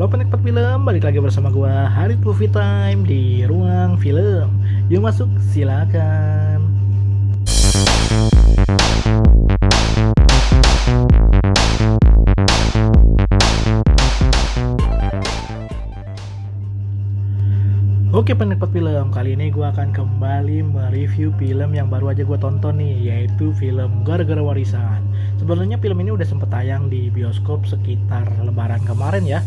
Halo penikmat film, balik lagi bersama gua Harit Movie Time di ruang film. Yuk masuk, silakan. Oke penikmat film, kali ini gue akan kembali mereview film yang baru aja gue tonton nih, yaitu film Gara-Gara Warisan. Sebenarnya film ini udah sempet tayang di bioskop sekitar lebaran kemarin ya,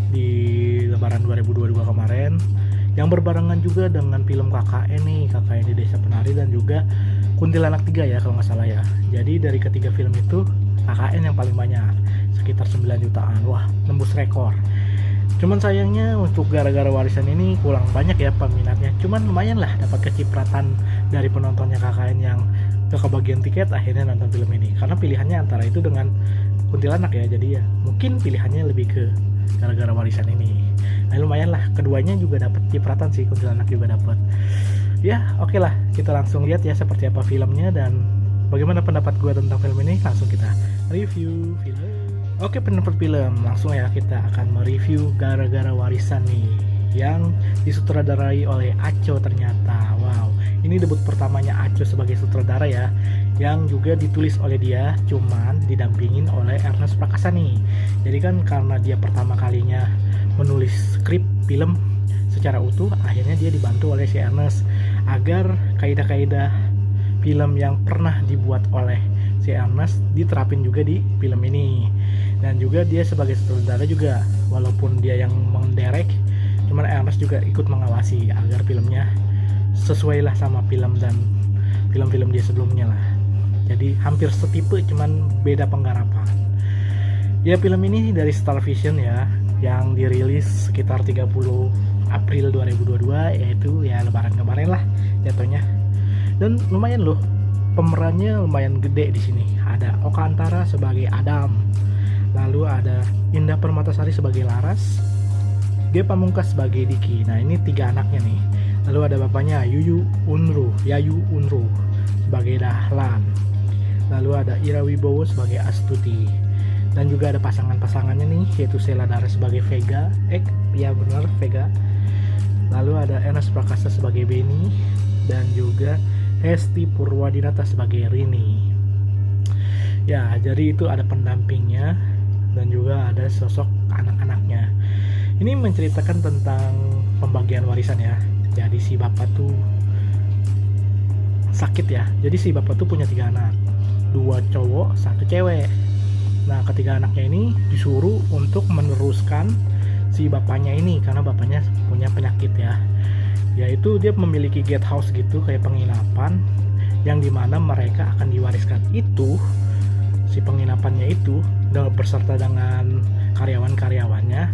di lebaran 2022 kemarin, yang berbarengan juga dengan film KKN nih, KKN di Desa Penari dan juga Kuntilanak 3 ya kalau nggak salah ya. Jadi dari ketiga film itu KKN yang paling banyak, sekitar 9 jutaan, wah nembus rekor. Cuman sayangnya untuk Gara-Gara Warisan ini kurang banyak ya peminatnya. Cuman lumayan lah dapat kecipratan dari penontonnya KKN yang gak kebagian tiket akhirnya nonton film ini. Karena pilihannya antara itu dengan Kuntilanak ya. Jadi ya mungkin pilihannya lebih ke Gara-Gara Warisan ini. Nah lumayan lah, keduanya juga dapat cipratan sih, Kuntilanak juga dapat. Ya oke lah, kita langsung lihat ya seperti apa filmnya dan bagaimana pendapat gue tentang film ini. Langsung kita review film. Oke pendapat film, langsung ya kita akan mereview Gara-Gara Warisan nih, yang disutradarai oleh Aco ternyata. Wow, ini debut pertamanya Aco sebagai sutradara ya, yang juga ditulis oleh dia, cuman didampingin oleh Ernest Prakasa nih. Jadi kan karena dia pertama kalinya menulis skrip film secara utuh, akhirnya dia dibantu oleh si Ernest agar kaidah-kaidah film yang pernah dibuat oleh si Ernest diterapin juga di film ini. Dan juga dia sebagai sutradara juga, walaupun dia yang mendirect, cuman Ernest juga ikut mengawasi agar filmnya sesuai lah sama film dan film-film dia sebelumnya lah. Jadi hampir setipe, cuman beda penggarapan. Ya film ini dari Star Vision ya, yang dirilis sekitar 30 April 2022, yaitu ya lebaran kemarin lah jatuhnya. Dan lumayan loh, pemerannya lumayan gede di sini. Ada Oka Antara sebagai Adam, lalu ada Indah Permatasari sebagai Laras, Ge Pamungkas sebagai Diki. Nah ini tiga anaknya nih. Lalu ada bapaknya Yayu Unruh sebagai Dahlan. Lalu ada Ira Wibowo sebagai Astuti. Dan juga ada pasangan-pasangannya nih, yaitu Sheila Dara sebagai Vega, ya benar Vega. Lalu ada Ernest Prakasa sebagai Beni dan juga Hesti Purwadinata sebagai Rini. Ya, jadi itu ada pendampingnya dan juga ada sosok anak-anaknya. Ini menceritakan tentang pembagian warisan ya. Jadi si bapak tuh sakit ya. Jadi si bapak tuh punya 3 anak, 2 cowok, 1 cewek. Nah, ketiga anaknya ini disuruh untuk meneruskan si bapaknya ini karena bapaknya punya penyakit ya. Yaitu dia memiliki guest house gitu, kayak penginapan yang dimana mereka akan diwariskan itu, si penginapannya itu berserta dengan karyawan-karyawannya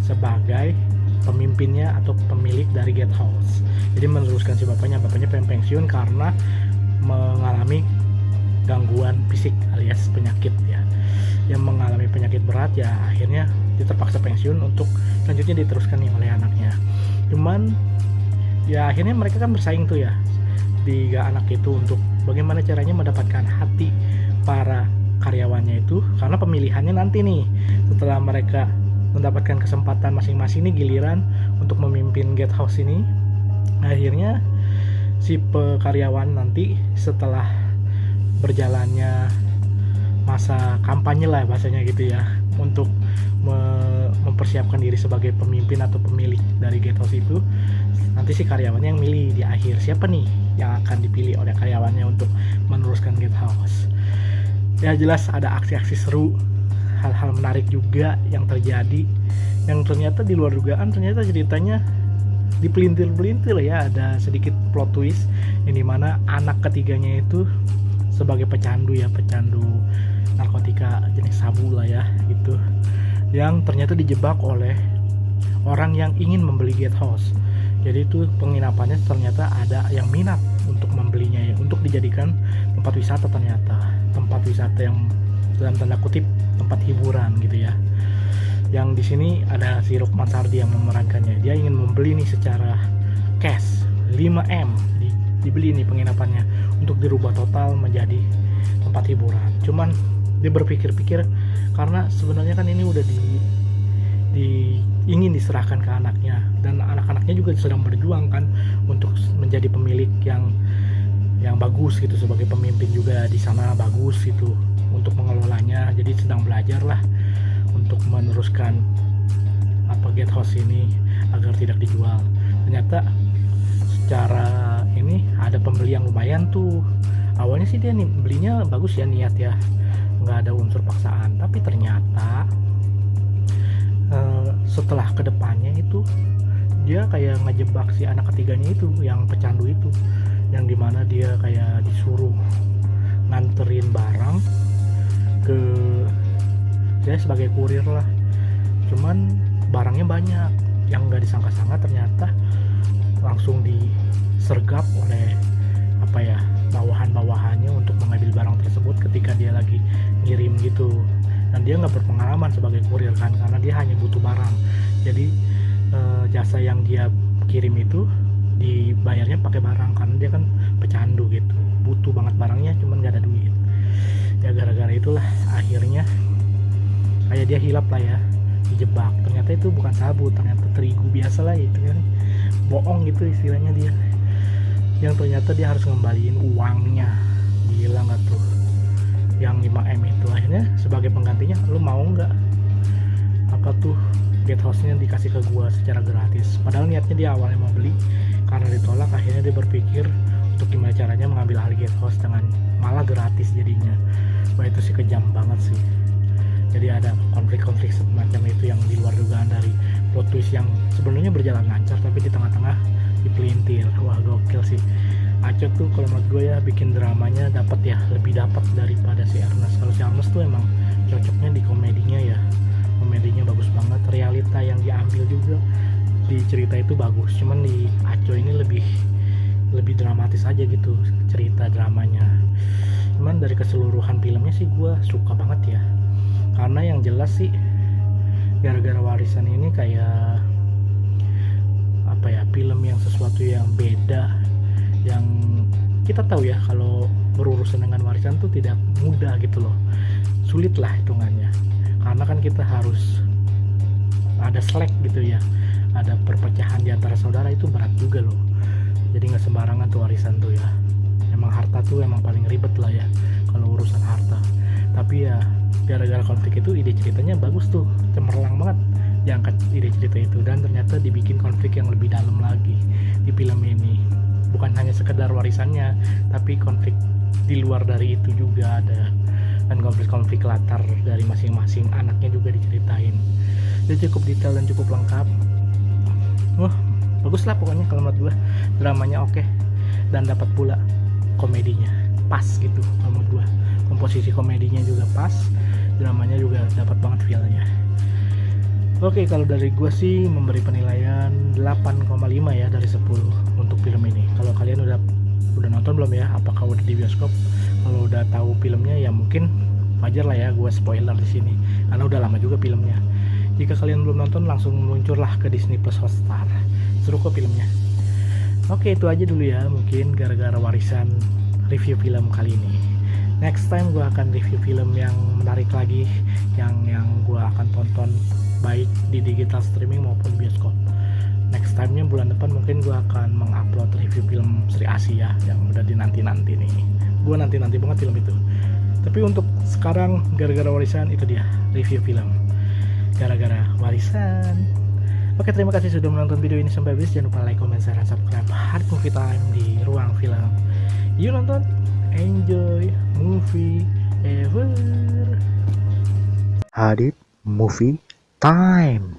sebagai pemimpinnya atau pemilik dari guest house. Jadi meneruskan si bapaknya pensiun karena mengalami gangguan fisik alias penyakit ya, yang mengalami penyakit berat ya, akhirnya dia terpaksa pensiun untuk selanjutnya diteruskan nih oleh anaknya. Cuman ya akhirnya mereka kan bersaing tuh ya, 3 anak itu, untuk bagaimana caranya mendapatkan hati para karyawannya itu, karena pemilihannya nanti nih setelah mereka mendapatkan kesempatan masing-masing nih giliran untuk memimpin guest house ini. Akhirnya si karyawan nanti setelah berjalannya masa kampanye lah bahasanya gitu ya, untuk mempersiapkan diri sebagai pemimpin atau pemilik dari guest house itu, nanti si karyawannya yang milih di akhir siapa nih yang akan dipilih oleh karyawannya untuk meneruskan guest house. Ya jelas ada aksi-aksi seru, hal-hal menarik juga yang terjadi, yang ternyata di luar dugaan. Ternyata ceritanya dipelintir-pelintir ya, ada sedikit plot twist yang dimana anak ketiganya itu sebagai pecandu narkotika jenis sabu lah ya gitu, yang ternyata dijebak oleh orang yang ingin membeli guest house. Jadi itu penginapannya ternyata ada yang minat untuk membelinya ya, untuk dijadikan tempat wisata, ternyata tempat wisata yang dalam tanda kutip tempat hiburan gitu ya. Yang di sini ada si Rukman Sardi yang memerankannya. Dia ingin membeli nih secara cash 5M, dibeli nih penginapannya untuk dirubah total menjadi tempat hiburan. Cuman dia berpikir-pikir karena sebenarnya kan ini udah ingin diserahkan ke anaknya, dan anak-anaknya juga sedang berjuang kan untuk menjadi pemilik yang bagus gitu, sebagai pemimpin juga di sana bagus gitu untuk mengelolanya. Jadi sedang belajar lah untuk meneruskan Gatehouse ini agar tidak dijual. Ternyata secara ini ada pembeli yang lumayan tuh. Awalnya sih dia nih belinya bagus ya, niat ya, nggak ada unsur paksaan. Tapi ternyata setelah kedepannya itu dia kayak ngejebak si anak ketiganya itu yang pecandu itu, yang dimana dia kayak disuruh nganterin barang ke, dia sebagai kurir lah, cuman barangnya banyak yang nggak disangka-sangka ternyata langsung disergap oleh bawahan-bawahannya untuk mengambil barang tersebut ketika dia lagi ngirim gitu. Dan dia nggak berpengalaman sebagai kurir kan, karena dia hanya butuh barang. Jadi jasa yang dia kirim itu dibayarnya pakai barang, karena dia kan pecandu gitu, butuh banget barangnya cuman nggak ada duit. Ya gara-gara itulah akhirnya kayak dia hilap lah ya, dijebak. Ternyata itu bukan sabu, ternyata terigu biasa lah itu kan, bohong gitu istilahnya dia, yang ternyata dia harus ngembaliin uangnya. Gila nggak tuh yang 5M itu. Akhirnya sebagai penggantinya, lu mau nggak Gatehouse-nya dikasih ke gua secara gratis. Padahal niatnya dia awalnya mau beli, karena ditolak akhirnya dia berpikir untuk gimana caranya mengambil alih Gatehouse dengan malah gratis jadinya. Wah itu sih kejam banget sih. Jadi ada konflik-konflik semacam itu yang di luar dugaan dari plot twist yang sebenarnya berjalan lancar, tapi di tengah-tengah dipelintir. Wah gokil sih. Aco tuh kalau menurut gue ya bikin dramanya dapat ya, lebih dapat daripada si Ernest. Kalau si Ernest tuh emang cocoknya di komedinya ya, komedinya bagus banget, realita yang diambil juga di cerita itu bagus. Cuman di Aco ini lebih dramatis aja gitu cerita dramanya. Cuman dari keseluruhan filmnya sih gue suka banget ya, karena yang jelas sih gara-gara warisan ini kayak film yang sesuatu yang beda, yang kita tahu ya kalau berurusan dengan warisan tuh tidak mudah gitu loh, sulit lah hitungannya, karena kan kita harus ada selek gitu ya, ada perpecahan di antara saudara, itu berat juga loh. Jadi nggak sembarangan tuh warisan tuh ya, emang harta tuh emang paling ribet lah ya kalau urusan harta. Tapi ya gara-gara konflik itu ide ceritanya bagus tuh, cemerlang banget diangkat ide cerita itu, dan ternyata dibikin konflik yang lebih dalam lagi di film ini. Bukan hanya sekedar warisannya, tapi konflik di luar dari itu juga ada, dan konflik-konflik latar dari masing-masing anaknya juga diceritain. Jadi cukup detail dan cukup lengkap. Wah bagus lah pokoknya kalau menurut gue, dramanya oke, dan dapat pula komedinya pas gitu kalau menurut gue. Komposisi komedinya juga pas, dramanya juga dapat banget feel-nya. Oke, kalau dari gue sih memberi penilaian 8,5 ya dari 10 untuk film ini. Kalau kalian udah nonton belum ya? Apakah udah di bioskop? Kalau udah tahu filmnya ya mungkin wajar lah ya gue spoiler di sini, karena udah lama juga filmnya. Jika kalian belum nonton, langsung meluncurlah ke Disney Plus Hotstar. Seru kok filmnya. Oke, itu aja dulu ya, mungkin gara-gara warisan review film kali ini. Next time gue akan review film yang menarik lagi, yang gue akan tonton baik di digital streaming maupun bioskop. Next time-nya bulan depan mungkin gue akan mengupload review film Sri Asia yang udah dinanti-nanti nih. Gue nanti-nanti banget film itu. Tapi untuk sekarang gara-gara warisan itu dia review film gara-gara warisan. Oke, terima kasih sudah menonton video ini sampai habis. Jangan lupa like, comment, share, dan subscribe Hadit Movie Time di Ruang Film. Yuk nonton, enjoy movie ever. Hadit Movie Time.